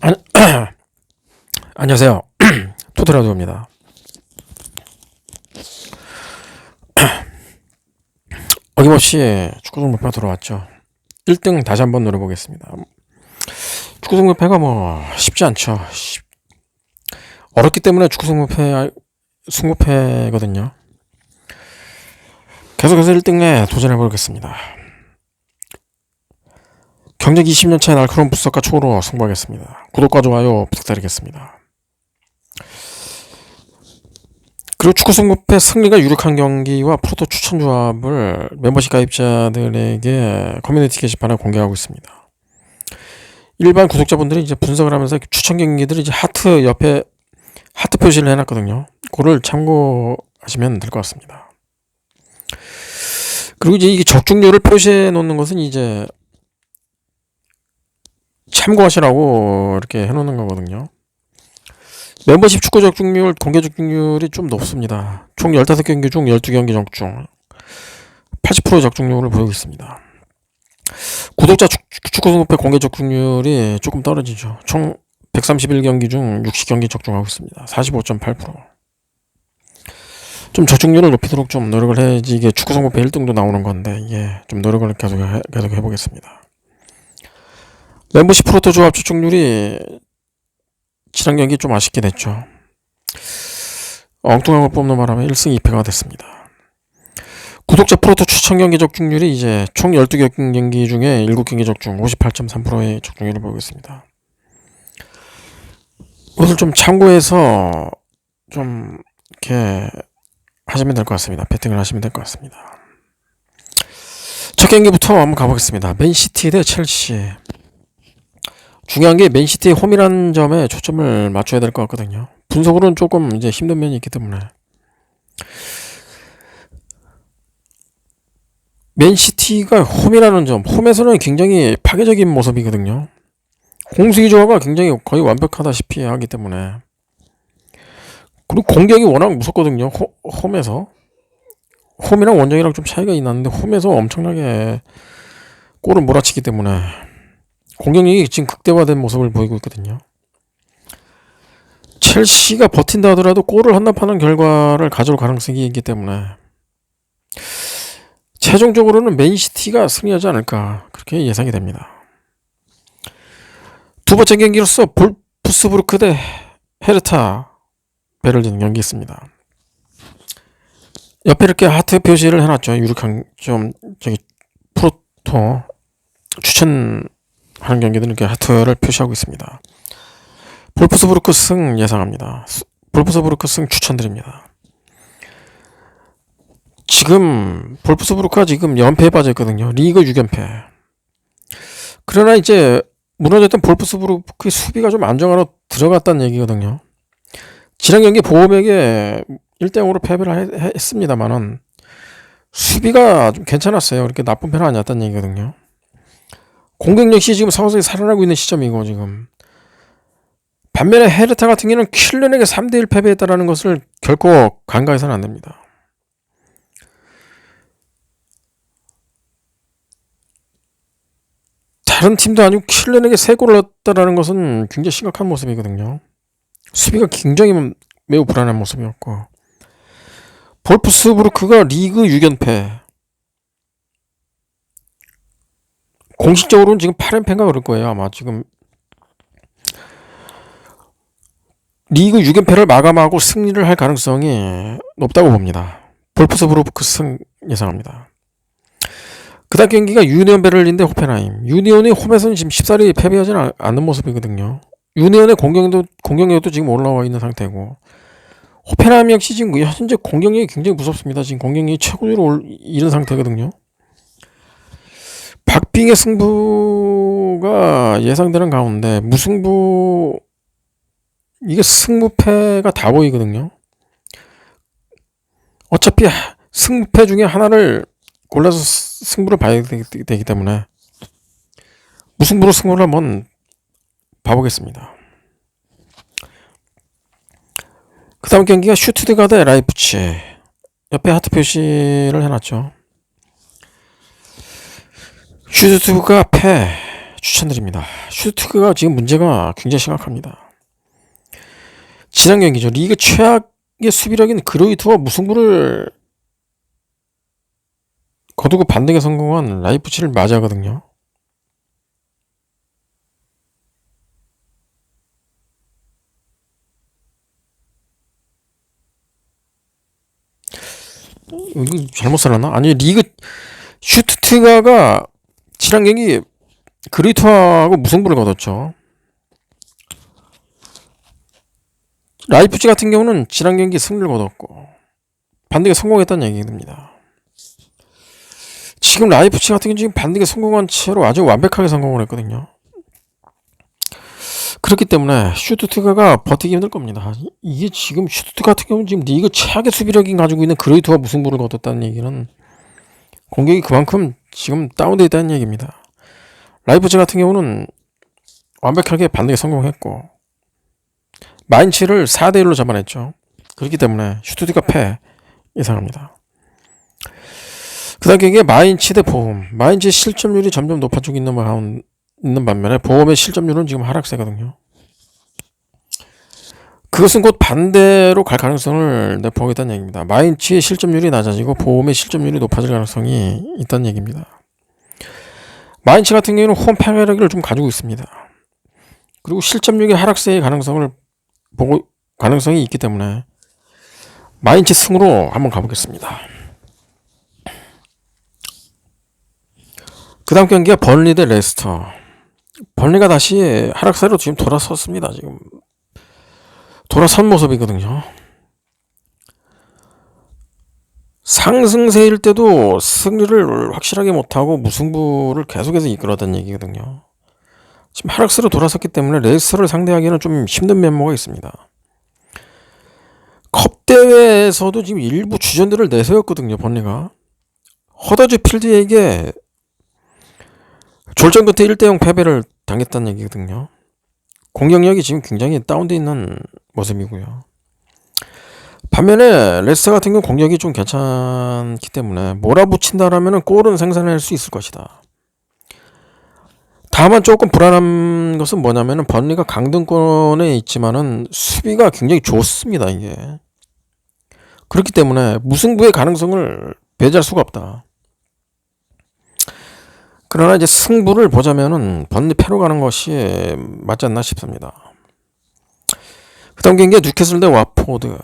안- 안녕하세요. 토트라디오입니다. 어김없이 축구 성적표가 들어왔죠. 1등 다시 한번 노려보겠습니다. 축구 성적표가 쉽지 않죠. 어렵기 때문에 축구 승부패거든요. 계속해서 1등에 도전해보겠습니다. 경력 20년 차의 날카로운 분석과 초로 승부하겠습니다. 구독과 좋아요 부탁드리겠습니다. 그리고 축구 승부패 승리가 유력한 경기와 프로토 추천 조합을 멤버십 가입자들에게 커뮤니티 게시판에 공개하고 있습니다. 일반 구독자분들이 이제 분석을 하면서 추천 경기들을 이제 하트 옆에 하트 표시를 해놨거든요. 그걸 참고하시면 될 것 같습니다. 그리고 이제 이게 적중률을 표시해 놓는 것은 이제 참고하시라고 이렇게 해놓는 거거든요. 멤버십 축구 적중률, 공개 적중률이 좀 높습니다. 총 15경기 중 12경기 적중, 80% 적중률을 보이고 있습니다. 구독자 축구 승부패 공개 적중률이 조금 떨어지죠. 총 131경기 중 60경기 적중하고 있습니다. 45.8%. 좀 적중률을 높이도록 좀 노력을 해야지 이게 축구 승부패 1등도 나오는 건데, 이게 좀 노력을 계속 해보겠습니다. 멤버십 프로토 조합 적중률이 지난 경기 좀 아쉽게 됐죠. 엉뚱한 걸 뽑는 바람에 1승 2패가 됐습니다. 구독자 프로토 추천 경기 적중률이 이제 총 12경기 중에 7경기 적중 58.3%의 적중률을 보이고 있습니다. 이것을 좀 참고해서 좀 이렇게 하시면 될 것 같습니다. 배팅을 하시면 될 것 같습니다. 첫 경기부터 한번 가보겠습니다. 맨시티 대 첼시. 중요한 게 맨시티의 홈이라는 점에 초점을 맞춰야 될 것 같거든요. 분석으로는 조금 이제 힘든 면이 있기 때문에. 맨시티가 홈이라는 점, 홈에서는 굉장히 파괴적인 모습이거든요. 공수기 조화가 굉장히 거의 완벽하다시피 하기 때문에. 그리고 공격이 워낙 무섭거든요. 홈에서. 홈이랑 원정이랑 좀 차이가 있는데 홈에서 엄청나게 골을 몰아치기 때문에 공격력이 지금 극대화된 모습을 보이고 있거든요. 첼시가 버틴다 하더라도 골을 헌납하는 결과를 가져올 가능성이 있기 때문에 최종적으로는 맨시티가 승리하지 않을까 그렇게 예상이 됩니다. 두 번째 경기로서 볼프스부르크 대 헤르타 베를린 경기 있습니다. 옆에 이렇게 하트 표시를 해놨죠. 유력한 좀 프로토 추천하는 경기들은 이렇게 하트를 표시하고 있습니다. 볼프스부르크 승 예상합니다. 볼프스부르크 승 추천드립니다. 지금 볼프스부르크가 지금 연패에 빠져있거든요. 리그 6연패. 그러나 이제 무너졌던 볼프스부르크의 수비가 좀 안정화로 들어갔다는 얘기거든요. 지난 경기 보험에게 1대0으로 패배를 했습니다만은 수비가 좀 괜찮았어요. 그렇게 나쁜 편은 아니었다는 얘기거든요. 공격 역시 지금 상황이 살아나고 있는 시점이고 지금. 반면에 헤르타 같은 경우는 킬른에게 3대1 패배했다는 것을 결코 간과해서는 안 됩니다. 다른 팀도 아니고 킬른에게 3골을 넣었다는 것은 굉장히 심각한 모습이거든요. 수비가 굉장히 매우 불안한 모습이었고 볼프스부르크가 리그 6연패 공식적으로는 지금 8연패인가 그럴 거예요. 아마 지금 리그 6연패를 마감하고 승리를 할 가능성이 높다고 봅니다. 볼프스부르크 승 예상합니다. 그 다음 경기가 유니온 베를린 대 호펜하임. 유니온이 홈에서는 지금 쉽사리 패배하지는 않는 모습이거든요. 유니온의 공격력도 지금 올라와 있는 상태고 호펜하임 역시 지금 현재 공격력이 굉장히 무섭습니다. 지금 공격력이 최고로 이른 상태거든요. 박빙의 승부가 예상되는 가운데 무승부 이게 승부패가 다 보이거든요. 어차피 승부패 중에 하나를 골라서 승부를 봐야 되기 때문에 무승부로 승부를 한번 봐보겠습니다. 그 다음 경기가 슈투트가르트 라이프치. 옆에 하트 표시를 해놨죠. 슈투트가 패. 추천드립니다. 슈투트가 지금 문제가 굉장히 심각합니다. 지난 경기죠. 리그 최악의 수비력인 그로이트와 무승부를 거두고 반등에 성공한 라이프치히를 맞이하거든요. 이거 잘못 살았나? 아니, 리그 슈투트가가 지난 경기 그리투하고 무승부를 거뒀죠. 라이프치 같은 경우는 지난 경기 승리를 거뒀고 반등에 성공했다는 얘기가 됩니다. 지금 라이프치 같은 경우는 지금 반등에 성공한 채로 아주 완벽하게 성공을 했거든요. 그렇기 때문에 슈투트가가 버티기 힘들 겁니다. 이게 지금 슈투트 같은 경우는 지금 리그 최악의 수비력이 가지고 있는 그레이트와 무승부를 거뒀다는 얘기는 공격이 그만큼 지금 다운되어 있다는 얘기입니다. 라이프치 같은 경우는 완벽하게 반등에 성공했고 마인츠를 4대1로 잡아냈죠. 그렇기 때문에 슈투트가 패 예상합니다. 그 다음 경기에 마인츠 대 보험. 마인츠의 실점률이 점점 높아지고 있는 반면에 보험의 실점률은 지금 하락세거든요. 그것은 곧 반대로 갈 가능성을 내포하겠다는 얘기입니다. 마인츠의 실점률이 낮아지고 보험의 실점률이 높아질 가능성이 있다는 얘기입니다. 마인츠 같은 경우는 홈 패배력을 좀 가지고 있습니다. 그리고 실점률의 하락세의 가능성이 있기 때문에 마인츠 승으로 한번 가보겠습니다. 그 다음 경기가 번리 대 레스터. 번리가 다시 하락세로 지금 돌아섰습니다. 지금 돌아선 모습이거든요. 상승세일 때도 승리를 확실하게 못하고 무승부를 계속해서 이끌었다는 얘기거든요. 지금 하락세로 돌아섰기 때문에 레스터를 상대하기에는 좀 힘든 면모가 있습니다. 컵 대회에서도 지금 일부 주전들을 내세웠거든요. 번리가 허더즈필드에게 졸전 끝에 1대0 패배를 당했다는 얘기거든요. 공격력이 지금 굉장히 다운되어 있는 모습이고요. 반면에 레스터 같은 경우 공격이 좀 괜찮기 때문에 몰아붙인다라면 골은 생산할 수 있을 것이다. 다만 조금 불안한 것은 뭐냐면은 번리가 강등권에 있지만은 수비가 굉장히 좋습니다. 이게 그렇기 때문에 무승부의 가능성을 배제할 수가 없다. 그러나 이제 승부를 보자면은 번리 패로 가는 것이 맞지 않나 싶습니다. 그 다음 경기가 뉴캐슬 대 와포드.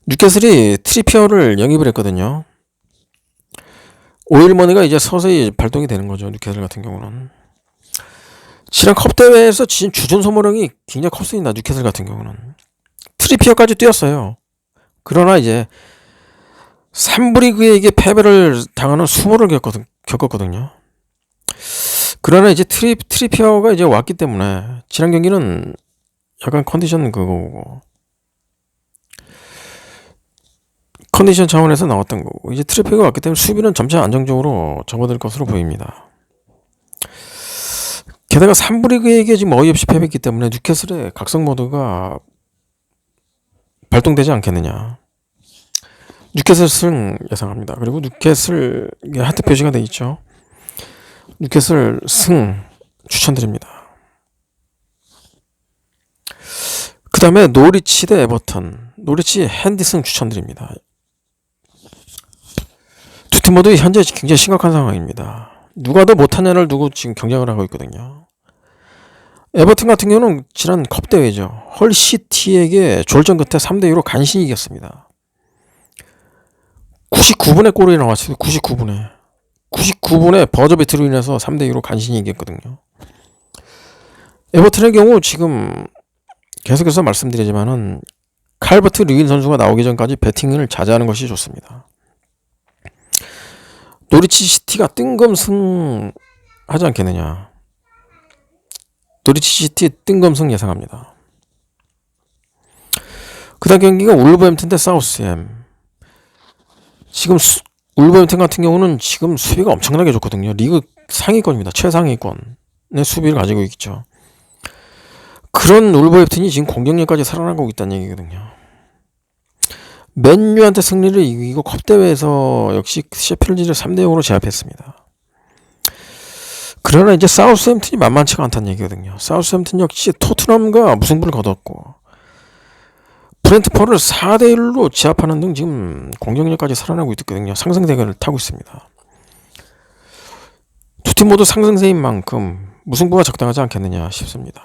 뉴캐슬이 트리피어를 영입을 했거든요. 오일머니가 이제 서서히 발동이 되는 거죠. 뉴캐슬 같은 경우는. 지난 컵 대회에서 주전 소모량이 굉장히 컸습니다. 뉴캐슬 같은 경우는. 트리피어까지 뛰었어요. 그러나 이제 3부 리그에게 패배를 당하는 수모를 겪었거든요. 그러나 이제 트리피어가 이제 왔기 때문에 지난 경기는 약간 컨디션 컨디션 차원에서 나왔던 거고 이제 트리피어가 왔기 때문에 수비는 점차 안정적으로 접어들 것으로 보입니다. 게다가 3부 리그에게 지금 어이없이 패배했기 때문에 뉴캐슬의 각성 모드가 발동되지 않겠느냐. 뉴캐슬 승 예상합니다. 그리고 뉴캐슬 하트 표시가 되어 있죠. 뉴캐슬 승 추천드립니다. 그 다음에 노리치 대 에버턴. 노리치 핸디승 추천드립니다. 두 팀 모두 현재 굉장히 심각한 상황입니다. 누가 더 못하냐를 두고 지금 경쟁을 하고 있거든요. 에버턴 같은 경우는 지난 컵 대회죠. 헐시티에게 졸전 끝에 3대2로 간신히 이겼습니다. 99분에 골이 나왔어요. 99분에 버저비트로 인해서 3대2로 간신히 이겼거든요. 에버튼의 경우 지금 계속해서 말씀드리지만은 칼버트 류인 선수가 나오기 전까지 배팅을 자제하는 것이 좋습니다. 노리치 시티가 뜬금승 하지 않겠느냐. 노리치 시티 뜬금승 예상합니다. 그 다음 경기가 울버햄튼 대 사우스햄. 지금 울버햄튼 같은 경우는 지금 수비가 엄청나게 좋거든요. 리그 상위권입니다. 최상위권의 수비를 가지고 있죠. 그런 울버햄튼이 지금 공격력까지 살아나고 있다는 얘기거든요. 맨유한테 승리를 이기고 컵대회에서 역시 셰필드를 3대0으로 제압했습니다. 그러나 이제 사우스햄튼이 만만치가 않다는 얘기거든요. 사우스햄튼 역시 토트넘과 무승부를 거뒀고 브렌트퍼를 4대1로 제압하는 등 지금 공격력까지 살아나고 있거든요. 상승세를 타고 있습니다. 두 팀 모두 상승세인 만큼 무승부가 적당하지 않겠느냐 싶습니다.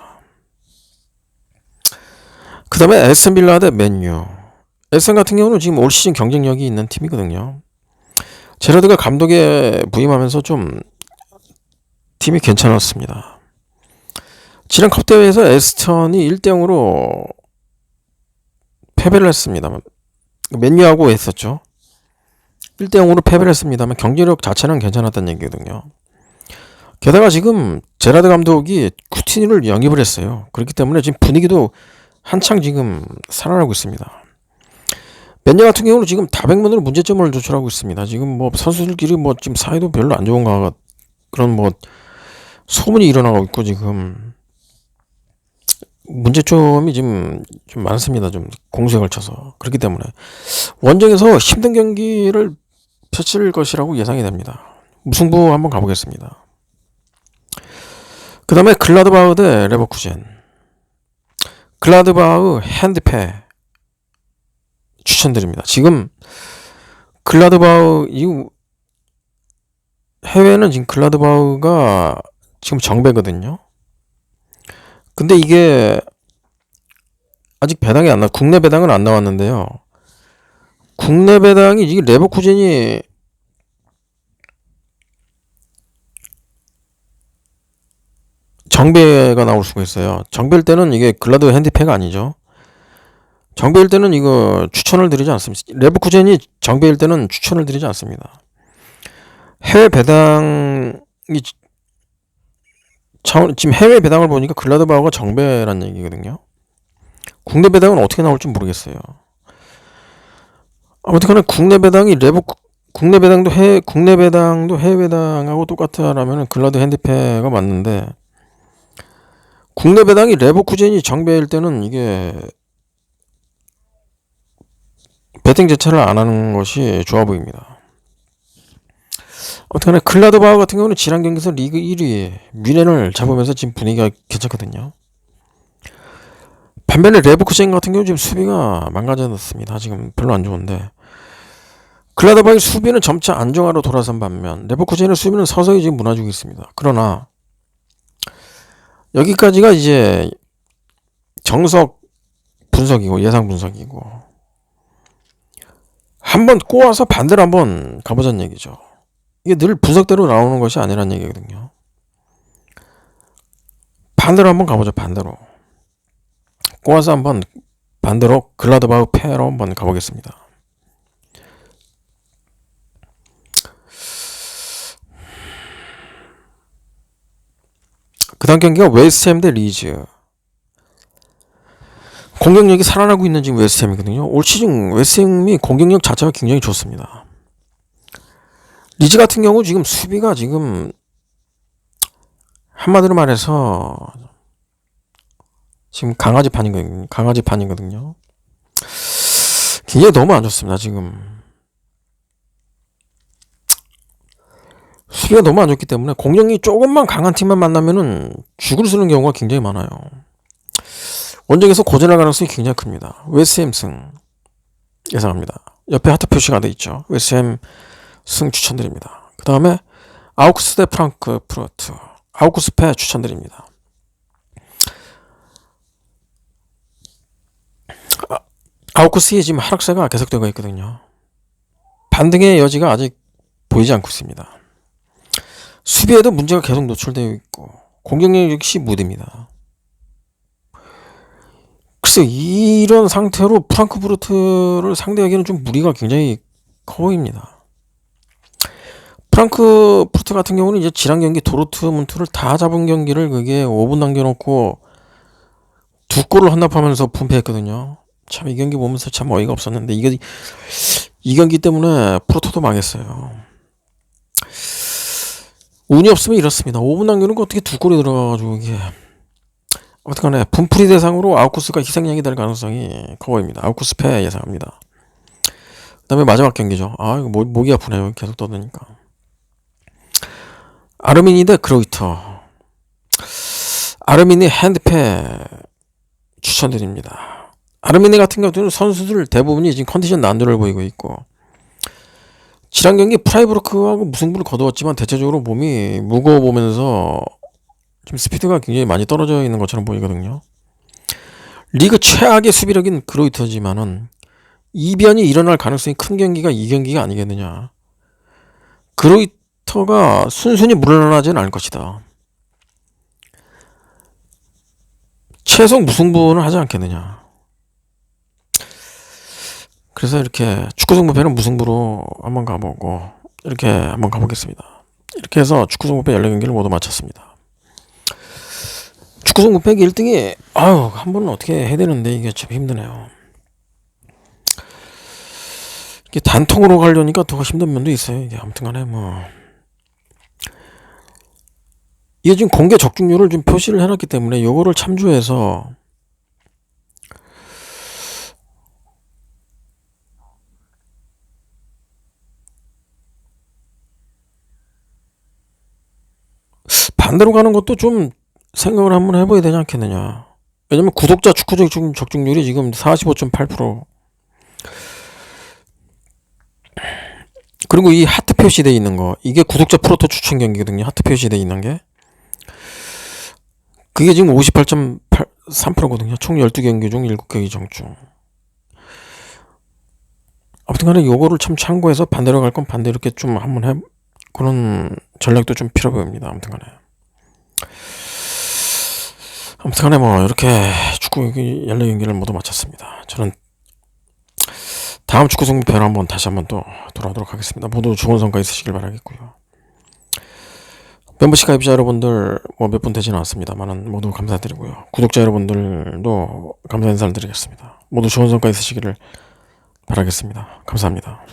그 다음에 에스턴 빌라 대 맨유. 에스턴 같은 경우는 지금 올 시즌 경쟁력이 있는 팀이거든요. 제라드가 감독에 부임하면서 좀 팀이 괜찮았습니다. 지난 컵대회에서 에스턴이 1대0으로 패배를 했습니다만, 맨유하고 했었죠. 1대0으로 패배를 했습니다만 경기력 자체는 괜찮았다는 얘기거든요. 게다가 지금 제라드 감독이 쿠티뉴를 영입을 했어요. 그렇기 때문에 지금 분위기도 한창 지금 살아나고 있습니다. 맨유 같은 경우는 지금 다백면으로 문제점을 조출하고 있습니다. 지금 뭐 선수들끼리 뭐 지금 사이도 별로 안 좋은가 그런 뭐 소문이 일어나고 있고 지금 문제점이 지금 좀 많습니다. 좀 공수에 걸쳐서. 그렇기 때문에 원정에서 힘든 경기를 펼칠 것이라고 예상이 됩니다. 무승부 한번 가보겠습니다. 그 다음에 글라드바흐 대 레버쿠젠. 글라드바흐 핸드패 추천드립니다. 지금 글라드바흐 해외는 지금 글라드바흐가 지금 정배거든요. 근데 이게 아직 배당이 안 국내 배당은 안 나왔는데요. 국내 배당이 이게 레버쿠젠이 정배가 나올 수가 있어요. 정배일 때는 이게 글라드 핸디패가 아니죠. 정배일 때는 이거 추천을 드리지 않습니다. 레버쿠젠이 정배일 때는 추천을 드리지 않습니다. 해외 배당이 지금 해외 배당을 보니까 글라드바흐가 정배란 얘기거든요. 국내 배당은 어떻게 나올지 모르겠어요. 아무튼간에 국내 배당도 해외 배당하고 똑같다라면 글라드 핸디패가 맞는데 국내 배당이 레버쿠젠이 정배일 때는 이게 배팅 제차를 안 하는 것이 좋아 보입니다. 어떻게 글라드바흐 같은 경우는 지난 경기에서 리그 1위 뮌헨을 잡으면서 지금 분위기가 괜찮거든요. 반면에 레버쿠젠 같은 경우 지금 수비가 망가졌습니다. 지금 별로 안 좋은데 글라드바흐의 수비는 점차 안정화로 돌아선 반면 레버쿠젠의 수비는 서서히 지금 무너지고 있습니다. 그러나 여기까지가 이제 정석 분석이고 예상 분석이고 한번 꼬아서 반대로 한번 가보자는 얘기죠. 이게 늘 분석대로 나오는 것이 아니라는 얘기거든요. 반대로 한번 가보죠. 반대로 꼬아서 한번 반대로 글라드바흐 패로 한번 가보겠습니다. 그 다음 경기가 웨스트햄 대 리즈. 공격력이 살아나고 있는 지금 웨스트햄이거든요. 올 시즌 웨스트햄이 공격력 자체가 굉장히 좋습니다. 리즈 같은 경우 지금 수비가 지금 한마디로 말해서 지금 강아지판이거든요. 굉장히 너무 안 좋습니다. 지금 수비가 너무 안 좋기 때문에 공격력이 조금만 강한 팀만 만나면은 죽을 쓰는 경우가 굉장히 많아요. 원정에서 고전할 가능성이 굉장히 큽니다. 웨스트햄 승 예상합니다. 옆에 하트 표시가 돼 있죠. 웨스트햄 승 추천드립니다. 그 다음에 아우크스 대 프랑크푸르트. 아우크스 패 추천드립니다. 아우크스의 지금 하락세가 계속되고 있거든요. 반등의 여지가 아직 보이지 않고 있습니다. 수비에도 문제가 계속 노출되어 있고 공격력 역시 무디입니다. 글쎄 이런 상태로 프랑크푸르트를 상대하기에는 좀 무리가 굉장히 커 보입니다. 프랑크푸르트 같은 경우는 이제 지난 경기 도르트문트를 다 잡은 경기를 그게 5분 남겨놓고 2골을 헌납하면서 분패했거든요. 참 이 경기 보면서 참 어이가 없었는데 이 경기 때문에 프로토도 망했어요. 운이 없으면 이렇습니다. 5분 남겨놓고 어떻게 2골이 들어가가지고 이게 어떡하네. 분풀이 대상으로 아우쿠스가 희생양이 될 가능성이 커 보입니다. 아우쿠스 패 예상합니다. 그 다음에 마지막 경기죠. 이거 목이 아프네요. 계속 떠드니까. 아르미니 대 그로이터. 아르미니 핸드패 추천드립니다. 아르미니 같은 경우는 선수들 대부분이 지금 컨디션 난조를 보이고 있고, 지난 경기 프라이브르크하고 무승부를 거두었지만 대체적으로 몸이 무거워 보면서 지금 스피드가 굉장히 많이 떨어져 있는 것처럼 보이거든요. 리그 최악의 수비력인 그로이터지만은 이변이 일어날 가능성이 큰 경기가 이 경기가 아니겠느냐. 그로이터가 순순히 물러나지는 않을 것이다. 최소 무승부는 하지 않겠느냐. 그래서 이렇게 축구 승부패는 무승부로 한번 가보고 이렇게 한번 가보겠습니다. 이렇게 해서 축구 승부패 14경기를 모두 마쳤습니다. 축구 승부패 1등이 한 번은 어떻게 해야 되는데 이게 참 힘드네요. 이게 단통으로 가려니까 더 힘든 면도 있어요. 이게 아무튼간에 이게 지금 공개 적중률을 좀 표시를 해놨기 때문에 요거를 참조해서 반대로 가는 것도 좀 생각을 한번 해봐야 되지 않겠느냐. 왜냐면 구독자 축구 적중률이 지금 45.8%. 그리고 이 하트 표시되어 있는 거, 이게 구독자 프로토 추천 경기거든요. 하트 표시되어 있는 게. 그게 지금 58.3%거든요. 총 12경기 중 7경기 정중. 아무튼 간에 요거를 참 참고해서 반대로 갈 건 반대로 이렇게 좀 한번 그런 전략도 좀 필요 보입니다. 아무튼 간에 이렇게 축구 경기 14경기를 모두 마쳤습니다. 저는 다음 축구 승부패로 한번 다시 한번 또 돌아오도록 하겠습니다. 모두 좋은 성과 있으시길 바라겠고요. 멤버십 가입자 여러분들 몇 분 되지는 않습니다만 모두 감사드리고요. 구독자 여러분들도 감사 인사를 드리겠습니다. 모두 좋은 성과 있으시기를 바라겠습니다. 감사합니다.